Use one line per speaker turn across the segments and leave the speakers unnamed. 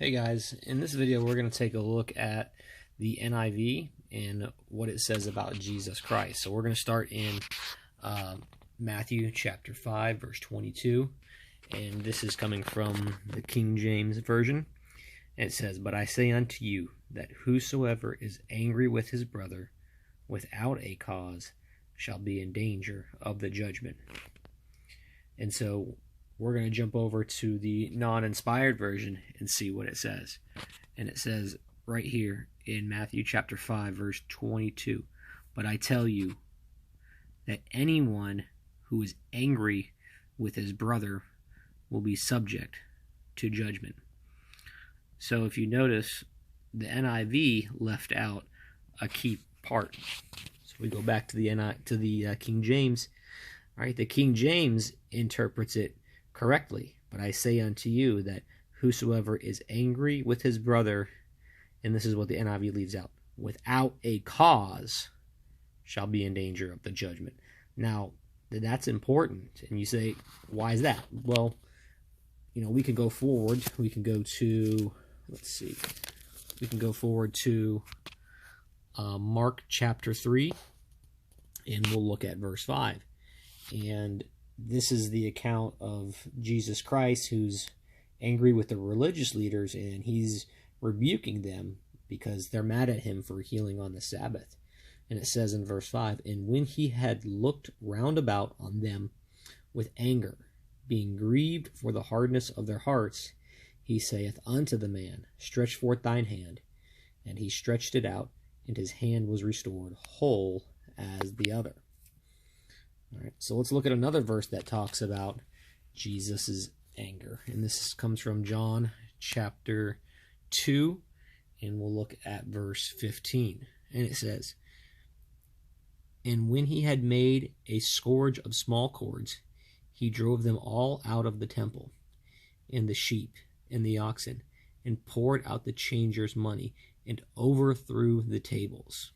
Hey guys, in this video we're going to take a look at the NIV and what it says about Jesus Christ. So we're going to start in Matthew chapter 5 verse 22, and this is coming from the King James Version. And it says, "But I say unto you that whosoever is angry with his brother without a cause shall be in danger of the judgment." And so we're going to jump over to the non-inspired version and see what it says. And it says right here in Matthew chapter 5 verse 22, "But I tell you that anyone who is angry with his brother will be subject to judgment." So if you notice, the NIV left out a key part. So we go back to the King James. All right, the King James interprets it correctly. "But I say unto you that whosoever is angry with his brother," and this is what the NIV leaves out, "without a cause shall be in danger of the judgment." Now, that's important. And you say, why is that? Well, we can go forward. We can go to, we can go forward to Mark chapter 3, and we'll look at verse 5. And this is the account of Jesus Christ, who's angry with the religious leaders, and he's rebuking them because they're mad at him for healing on the Sabbath. And it says in verse 5, "And when he had looked round about on them with anger, being grieved for the hardness of their hearts, he saith unto the man, Stretch forth thine hand. And he stretched it out, and his hand was restored whole as the other." All right, so let's look at another verse that talks about Jesus' anger. And this comes from John chapter 2, and we'll look at verse 15. And it says, "And when he had made a scourge of small cords, he drove them all out of the temple, and the sheep and the oxen, and poured out the changers' money, and overthrew the tables.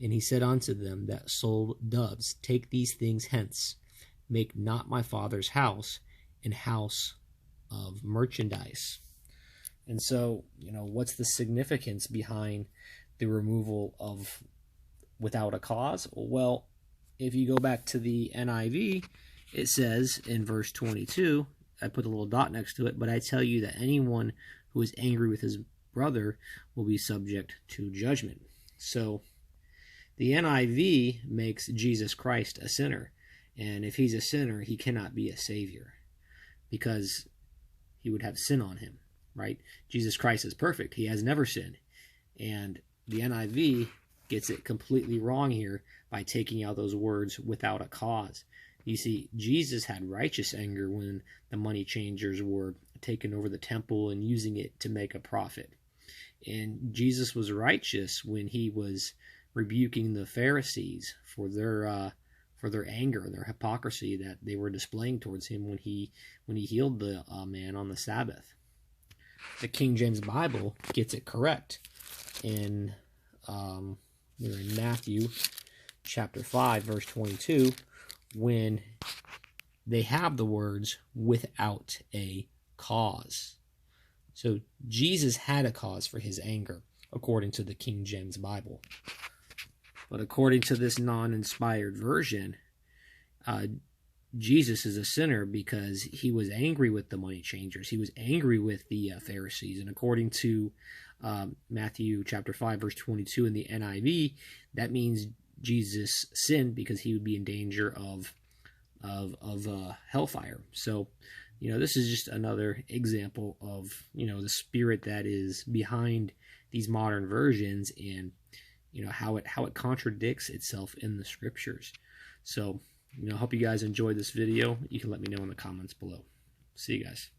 And he said unto them that sold doves, Take these things hence, make not my Father's house an house of merchandise." And so, what's the significance behind the removal of without a cause? Well, if you go back to the NIV, it says in verse 22, I put a little dot next to it, "But I tell you that anyone who is angry with his brother will be subject to judgment." So the NIV makes Jesus Christ a sinner. And if he's a sinner, he cannot be a savior because he would have sin on him, right? Jesus Christ is perfect. He has never sinned. And the NIV gets it completely wrong here by taking out those words "without a cause." You see, Jesus had righteous anger when the money changers were taking over the temple and using it to make a profit. And Jesus was righteous when he was rebuking the Pharisees for their anger and their hypocrisy that they were displaying towards him when he healed the man on the Sabbath. The King James Bible gets it correct in Matthew chapter 5 verse 22, when they have the words "without a cause." So Jesus had a cause for his anger according to the King James Bible. But according to this non-inspired version, Jesus is a sinner because he was angry with the money changers. He was angry with the Pharisees. And according to Matthew chapter 5, verse 22 in the NIV, that means Jesus sinned because he would be in danger of hellfire. So, this is just another example of, the spirit that is behind these modern versions, and how it contradicts itself in the scriptures. So, I hope you guys enjoyed this video. You can let me know in the comments below. See you guys.